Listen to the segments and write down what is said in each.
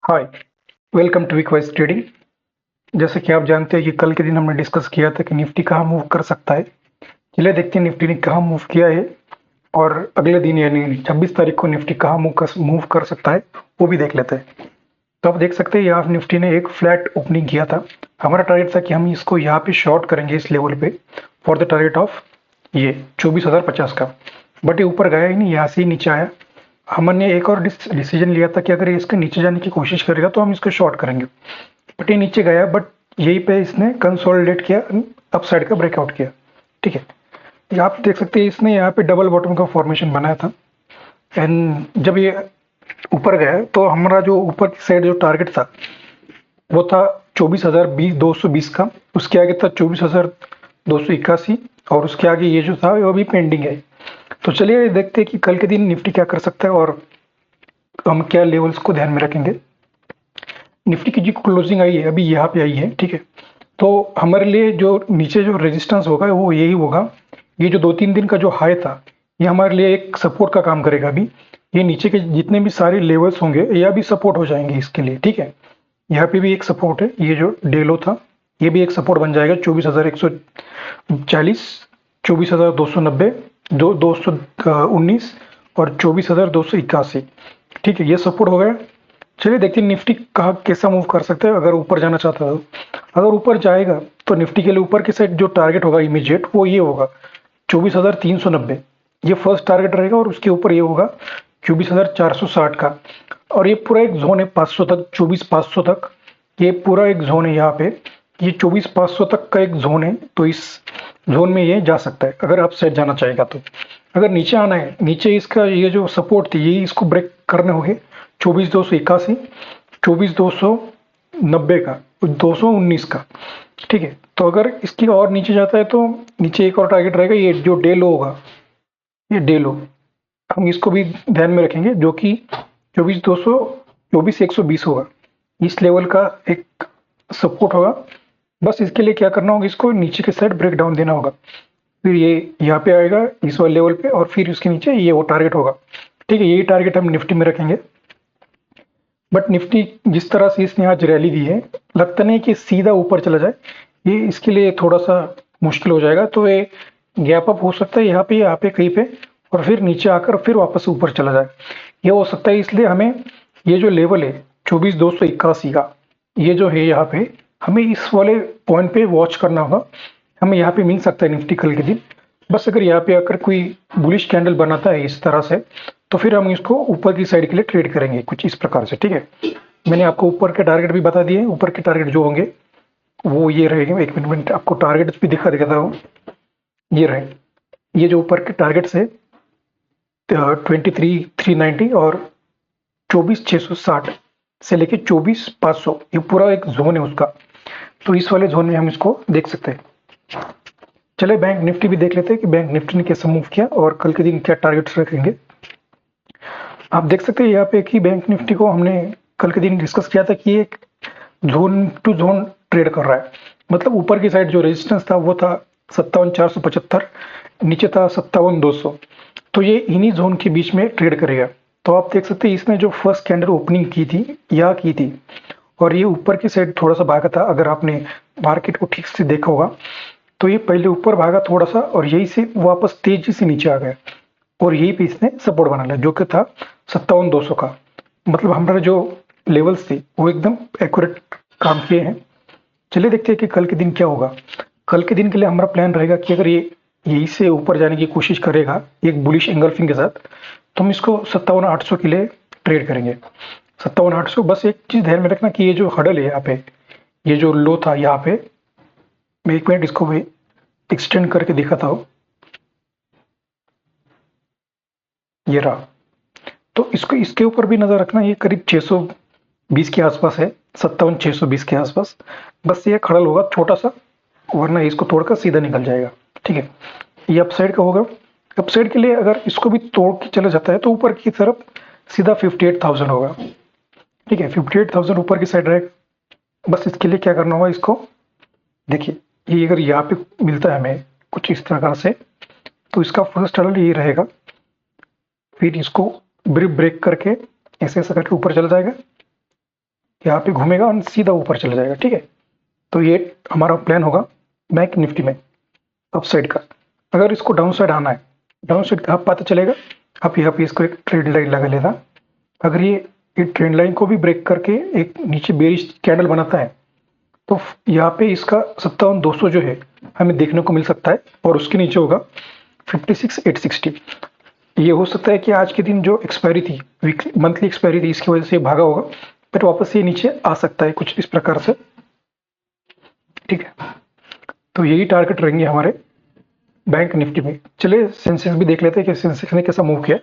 Hi, welcome to Weekwise trading. जैसे कि आप जानते हैं कि कल के दिन हमने डिस्कस किया था कि निफ्टी कहाँ मूव कर सकता है। चलिए देखते हैं निफ्टी ने कहाँ मूव किया है और अगले दिन यानी 26 तारीख को निफ्टी कहाँ मूव कर सकता है वो भी देख लेते हैं। तो आप देख सकते हैं यहाँ निफ्टी ने एक फ्लैट ओपनिंग किया था। हमारा टारगेट था कि हम इसको यहाँ पे शॉर्ट करेंगे इस लेवल पे फॉर द टारगेट ऑफ ये 24,050 का। बट ये ऊपर गया ही नहीं, यहाँ से ही नीचे आया। हमने एक और डिसीजन लिया था कि अगर ये इसके नीचे जाने की कोशिश करेगा तो हम इसको शॉर्ट करेंगे। बट ये नीचे गया, बट यहीं पे इसने कंसोलिडेट किया, अप साइड का ब्रेकआउट किया। ठीक है, ये आप देख सकते हैं इसने यहाँ पे डबल बॉटम का फॉर्मेशन बनाया था। एंड जब ये ऊपर गया तो हमारा जो ऊपर की साइड जो टारगेट था वो था 24,220 का। उसके आगे था 24,281 और उसके आगे ये जो था वो अभी पेंडिंग है। तो चलिए देखते हैं कि कल के दिन निफ्टी क्या कर सकता है और हम क्या लेवल्स को ध्यान में रखेंगे। निफ्टी की जो क्लोजिंग आई है अभी यहाँ पे आई है। ठीक है, तो हमारे लिए जो नीचे जो रेजिस्टेंस होगा वो यही होगा। ये जो 2-3 दिन का जो हाई था ये हमारे लिए एक सपोर्ट का काम करेगा। अभी ये नीचे के जितने भी सारे लेवल्स होंगे ये भी सपोर्ट हो जाएंगे इसके लिए। ठीक है, यहाँ पे भी एक सपोर्ट है, ये जो डेलो था ये भी एक सपोर्ट बन जाएगा 24,140, 24,290, 219 और 24,281। ठीक है, ये सपोर्ट हो गया। चलिए देखते हैं निफ्टी कहाँ कैसा मूव कर सकता है अगर ऊपर जाना चाहता है तो। अगर ऊपर जाएगा तो निफ्टी के लिए ऊपर की साइड जो टारगेट होगा इमीडिएट वो ये होगा 24,390। ये फर्स्ट टारगेट रहेगा और उसके ऊपर ये होगा 24,460 का। और ये पूरा एक जोन है 500 तक, 24,500 तक ये पूरा एक जोन है। यहाँ पे ये 24,500 तक का एक जोन है, तो इस जोन में ये जा सकता है अगर अप साइड जाना चाहेगा तो। अगर नीचे आना है, नीचे इसका ये जो सपोर्ट थी यही इसको ब्रेक करने होंगे 24,281, 24,290 का, 219 का। ठीक है, तो अगर इसकी और नीचे जाता है तो नीचे एक और टारगेट रहेगा, ये जो डे लो होगा, ये डे लो हम इसको भी ध्यान में रखेंगे जो कि 24,120 होगा। इस लेवल का एक सपोर्ट होगा। बस इसके लिए क्या करना होगा, इसको नीचे के साइड ब्रेक डाउन देना होगा। फिर ये यहाँ पे आएगा इस वाले लेवल पे और फिर उसके नीचे ये वो टारगेट होगा। ठीक है, यही टारगेट हम निफ्टी में रखेंगे। बट निफ्टी जिस तरह से इसने आज रैली दी है, लगता नहीं कि सीधा ऊपर चला जाए। ये इसके लिए थोड़ा सा मुश्किल हो जाएगा। तो ये गैप अप हो सकता है यहाँ पे कहीं पे और फिर नीचे आकर फिर वापस ऊपर चला जाए। ये हो सकता है, इसलिए हमें ये जो लेवल है 24,281 का, ये जो है यहाँ पे हमें इस वाले पॉइंट पे वॉच करना होगा। हमें यहाँ पे मिल सकता है निफ्टी कल के दिन। बस अगर यहाँ पे आकर कोई बुलिश कैंडल बनाता है इस तरह से तो फिर हम इसको ऊपर की साइड के लिए ट्रेड करेंगे कुछ इस प्रकार से। ठीक है, मैंने आपको ऊपर के टारगेट भी बता दिए। ऊपर के टारगेट जो होंगे वो ये रहेंगे। एक मिनट आपको टारगेट भी दिखाता हूँ। ये रहे, ये जो ऊपर के टारगेट्स है 23,390 और 24,660 से लेके 24,500, ये पूरा एक जोन है उसका। तो इस वाले जोन में हम इसको देख सकते हैं। चले बैंक निफ्टी भी देख लेते हैं कि बैंक निफ्टी ने कैसे मूव किया और कल के दिन क्या टारगेट्स रखेंगे। आप देख सकते हैं यहाँ पे कि बैंक निफ्टी को हमने कल के दिन डिस्कस किया था कि एक जोन टू जोन ट्रेड कर रहा है। मतलब ऊपर की साइड जो रेजिस्टेंस था वो था 57,475, नीचे था 57,200। तो ये इन्हीं जोन के बीच में ट्रेड करेगा। तो आप देख सकते हैं इसने जो फर्स्ट कैंडल ओपनिंग की थी यह की थी और ये ऊपर की साइड थोड़ा सा भागा था। अगर आपने मार्केट को ठीक से देखा होगा तो ये पहले ऊपर भागा थोड़ा सा और यही से वापस तेजी से नीचे आ गया और यही पे इसने सपोर्ट बना लिया जो कि था 57,200 का। मतलब हमारे जो लेवल्स थे वो एकदम एक्यूरेट काम किए हैं। चलिए देखते हैं कि कल के दिन क्या होगा। कल के दिन के लिए हमारा प्लान रहेगा कि अगर ये यहीं से ऊपर जाने की कोशिश करेगा एक बुलिश एंगल्फिंग के साथ तो हम इसको 57,800 के लिए ट्रेड करेंगे। 57,800। बस एक चीज ध्यान में रखना कि ये जो हडल है यहाँ पे, ये जो लो था यहाँ पे, मैं एक मिनट इसको भी एक्सटेंड करके दिखाता हूँ। ये रहा, तो इसको इसके ऊपर भी नजर रखना। ये करीब 620 के आसपास है, 57,620 के आसपास। बस ये खड़ल होगा छोटा सा, वरना इसको तोड़कर सीधा निकल जाएगा। ठीक है, ये अप साइड का होगा। अप साइड के लिए अगर इसको भी तोड़ के चला जाता है तो ऊपर की तरफ सीधा 58,000 होगा। ठीक है, 58,000 ऊपर की साइड रहेगा। बस इसके लिए क्या करना होगा, इसको देखिए, ये अगर यहाँ पे मिलता है हमें कुछ इस तरह से तो इसका फर्स्ट लेवल ये रहेगा। फिर इसको ब्रेक करके ऐसे ऐसे करके ऊपर चला जाएगा यहाँ पे घूमेगा और सीधा ऊपर चला जाएगा। ठीक है, तो ये हमारा प्लान होगा बैंक निफ्टी में अपसाइड का। अगर इसको डाउन साइड आना है, डाउन साइड का पता चलेगा, आप यहाँ पे इसको एक ट्रेड लाइन लगा लेना। अगर ये ट्रेंड लाइन को भी ब्रेक करके एक नीचे बेरिश कैंडल बनाता है तो यहाँ पे इसका 57,200 जो है हमें देखने को मिल सकता है, और उसके नीचे होगा 56,860। ये हो सकता है कि आज के दिन जो एक्सपायरी थी, मंथली एक्सपायरी थी, इसकी वजह से भागा होगा, फिर वापस ये नीचे आ सकता है कुछ इस प्रकार से। ठीक है, तो यही टारगेट रहेंगे हमारे बैंक निफ्टी में। चलिए सेंसेक्स भी देख लेते हैं कि सेंसेक्स ने कैसा मूव किया।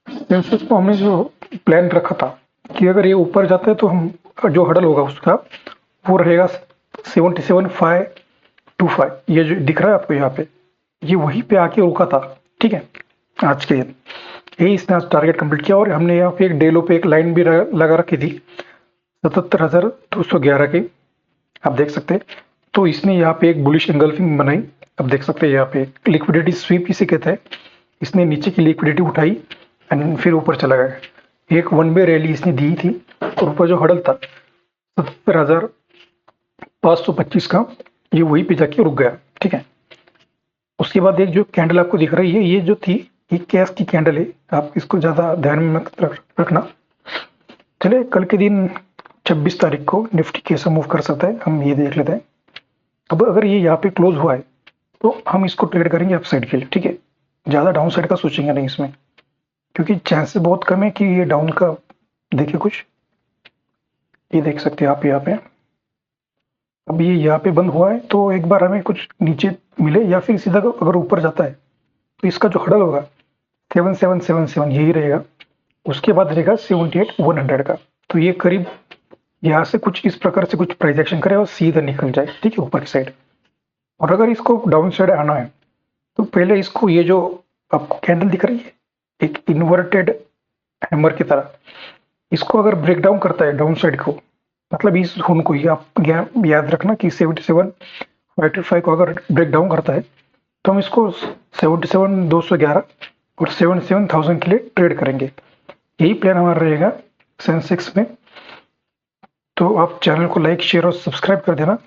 सेंसेक्स को हमने जो प्लान रखा था कि अगर ये ऊपर जाता है तो हम जो हडल होगा उसका वो रहेगा 77,525। ये जो दिख रहा है आपको यहाँ पे, ये वहीं पे आके रुका था। ठीक है, आज के दिन यही इसने आज टारगेट कंप्लीट किया, और हमने यहाँ पे एक डेलो पे एक लाइन भी लगा रखी थी 77,211 की, आप देख सकते हैं। तो इसने यहाँ पे एक बुलिश एंगल्फिंग बनाई, आप देख सकते हैं यहाँ पे लिक्विडिटी स्वीप इसे कहते हैं। इसने नीचे की लिक्विडिटी उठाई एंड फिर ऊपर चला गया। एक वन वे रैली इसने दी थी, और ऊपर जो हडल था 77,525 का, ये वहीं पे जाके रुक गया। ठीक है, उसके बाद एक जो कैंडल आपको दिख रही है, ये जो थी ये कैश की कैंडल है, आप इसको ज्यादा ध्यान में मत रखना। चलिए कल के दिन 26 तारीख को निफ्टी कैसे मूव कर सकता है हम ये देख लेते हैं। अब अगर ये यहाँ पे क्लोज हुआ है तो हम इसको ट्रेड करेंगे अपसाइड के लिए। ठीक है, ज्यादा डाउन साइड का सोचेंगे नहीं इसमें, क्योंकि चांसेस बहुत कम है कि ये डाउन का देखिए कुछ, ये देख सकते हैं आप यहाँ पे। अब ये यहाँ पे बंद हुआ है तो एक बार हमें कुछ नीचे मिले या फिर सीधा अगर ऊपर जाता है तो इसका जो हडल होगा 7777 यही रहेगा। उसके बाद रहेगा 78,100 का। तो ये करीब यहाँ से कुछ इस प्रकार से कुछ प्राइस एक्शन करे और सीधा निकल जाए। ठीक है, ऊपर की साइड। और अगर इसको डाउन साइड आना है तो पहले इसको ये जो आपको कैंडल दिख रही है एक इन्वर्टेड हैमर की तरह, इसको अगर ब्रेक डाउन करता है डाउन साइड को, मतलब इस जोन को ही आप याद रखना कि 77,525 को अगर ब्रेक डाउन करता है तो हम इसको 77,211 और 77,000 के लिए ट्रेड करेंगे। यही प्लान हमारा रहेगा सेंसेक्स में। तो आप चैनल को लाइक शेयर और सब्सक्राइब कर देना।